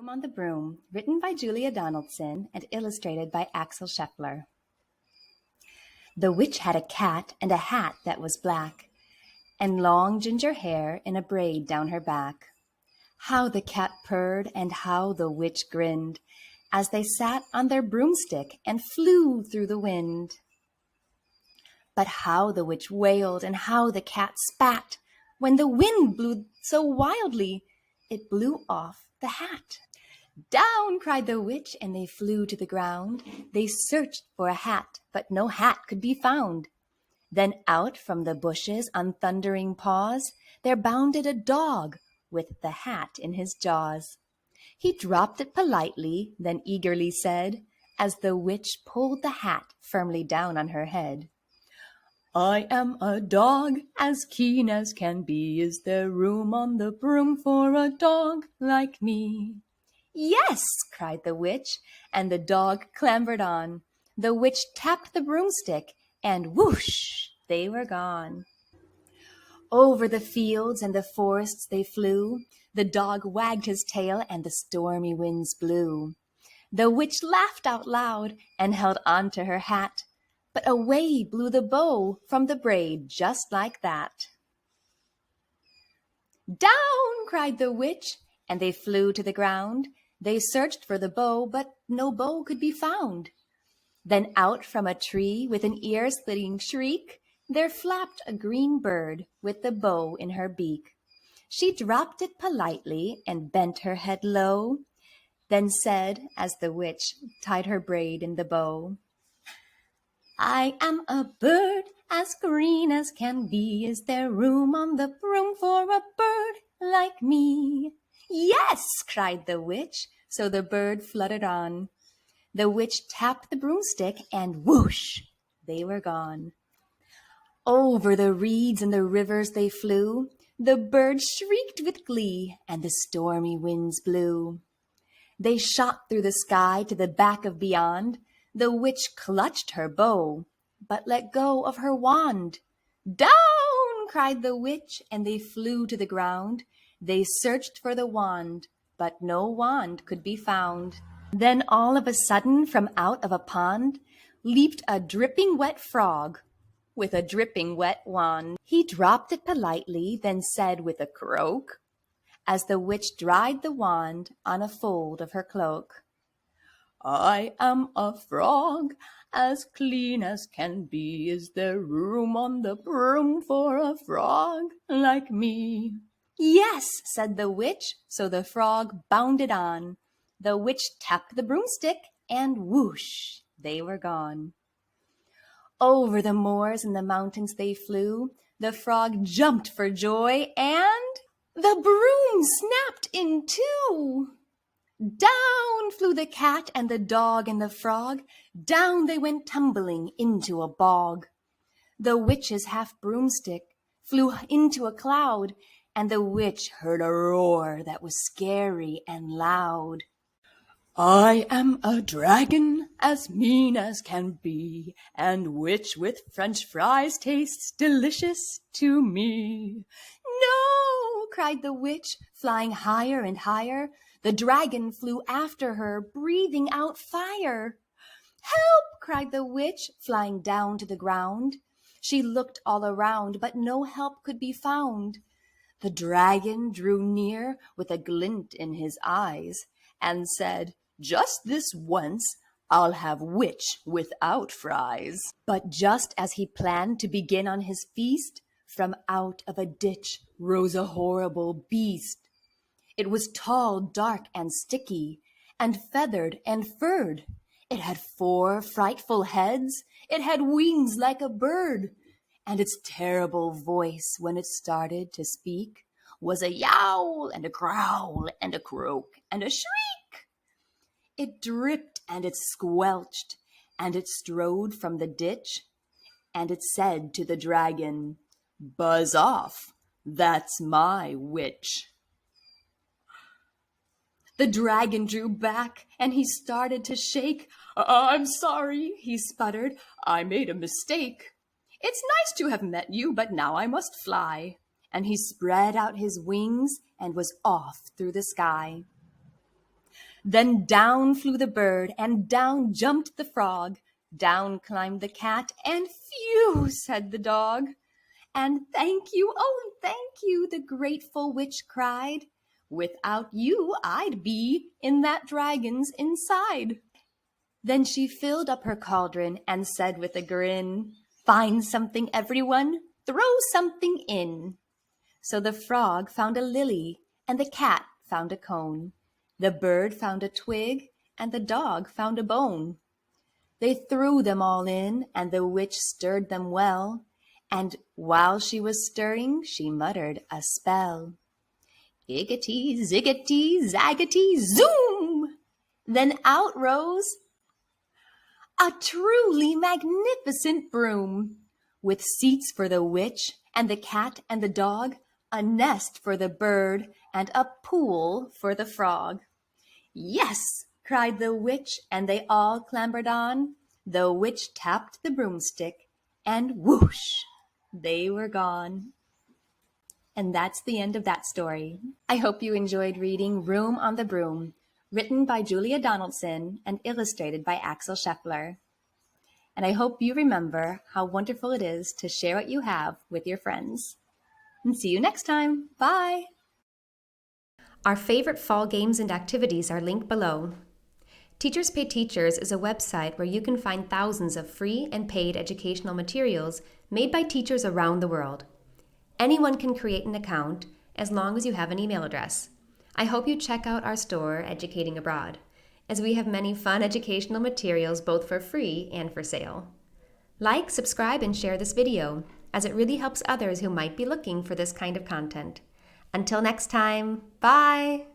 On the Broom, written by Julia Donaldson and illustrated by Axel Scheffler. The witch had a cat and a hat that was black, and long ginger hair in a braid down her back. How the cat purred and how the witch grinned, as they sat on their broomstick and flew through the wind. But how the witch wailed and how the cat spat, when the wind blew so wildly, it blew off the hat. Down, cried the witch, and they flew to the ground. They searched for a hat, but no hat could be found. Then out from the bushes on thundering paws, there bounded a dog with the hat in his jaws. He dropped it politely, then eagerly said, as the witch pulled the hat firmly down on her head, "I am a dog, as keen as can be. Is there room on the broom for a dog like me?" "Yes," cried the witch, and the dog clambered on. The witch tapped the broomstick, and whoosh, they were gone. Over the fields and the forests they flew. The dog wagged his tail, and the stormy winds blew. The witch laughed out loud and held on to her hat, but away blew the bow from the braid just like that. "Down!" cried the witch, and they flew to the ground. They searched for the bow, but no bow could be found. Then out from a tree with an ear-splitting shriek, there flapped a green bird with the bow in her beak. She dropped it politely and bent her head low, then said, as the witch tied her braid in the bow, "I am a bird as green as can be. Is there room on the broom for a bird like me?" "Yes," cried the witch, so the bird fluttered on. The witch tapped the broomstick, and whoosh, they were gone. Over the reeds and the rivers they flew. The bird shrieked with glee, and the stormy winds blew. They shot through the sky to the back of beyond. The witch clutched her bow, but let go of her wand. "Down!" cried the witch, and they flew to the ground. They searched for the wand, but no wand could be found. Then all of a sudden, from out of a pond, leaped a dripping wet frog with a dripping wet wand. He dropped it politely, then said with a croak, as the witch dried the wand on a fold of her cloak, "I am a frog, as clean as can be. Is there room on the broom for a frog like me?" "Yes," said the witch, so the frog bounded on. The witch tapped the broomstick, and whoosh, they were gone. Over the moors and the mountains they flew. The frog jumped for joy, and the broom snapped in two. Down flew the cat and the dog and the frog. Down they went tumbling into a bog. The witch's half broomstick flew into a cloud, and the witch heard a roar that was scary and loud. "I am a dragon, as mean as can be, and which with French fries tastes delicious to me." "No!" cried the witch, flying higher and higher. The dragon flew after her, breathing out fire. "Help!" cried the witch, flying down to the ground. She looked all around, but no help could be found. The dragon drew near with a glint in his eyes and said, "Just this once, I'll have witch without fries." But just as he planned to begin on his feast, from out of a ditch rose a horrible beast. It was tall, dark, and sticky, and feathered and furred. It had 4 frightful heads. It had wings like a bird. And its terrible voice, when it started to speak, was a yowl and a growl and a croak and a shriek. It dripped and it squelched, and it strode from the ditch, and it said to the dragon, "Buzz off, that's my witch." The dragon drew back, and he started to shake. "I'm sorry," he sputtered. "I made a mistake. It's nice to have met you, but now I must fly." And he spread out his wings and was off through the sky. Then down flew the bird, and down jumped the frog. Down climbed the cat, and phew, said the dog. And thank you, oh, thank you, the grateful witch cried. Without you, I'd be in that dragon's inside. Then she filled up her cauldron and said with a grin, Find something, everyone, throw something in. So the frog found a lily, and the cat found a cone. The bird found a twig, and the dog found a bone. They threw them all in, and the witch stirred them well, and while she was stirring, she muttered a spell. Iggity, ziggity, zaggity, zoom! Then out rose a truly magnificent broom, with seats for the witch and the cat and the dog, a nest for the bird, and a pool for the frog. Yes, cried the witch, and they all clambered on. The witch tapped the broomstick, and whoosh, they were gone. And that's the end of that story. I hope you enjoyed reading Room on the Broom, written by Julia Donaldson and illustrated by Axel Scheffler. And I hope you remember how wonderful it is to share what you have with your friends. And see you next time. Bye! Our favorite fall games and activities are linked below. Teachers Pay Teachers is a website where you can find thousands of free and paid educational materials made by teachers around the world. Anyone can create an account as long as you have an email address. I hope you check out our store, Educating Abroad, as we have many fun educational materials both for free and for sale. Like, subscribe, and share this video, as it really helps others who might be looking for this kind of content. Until next time, bye!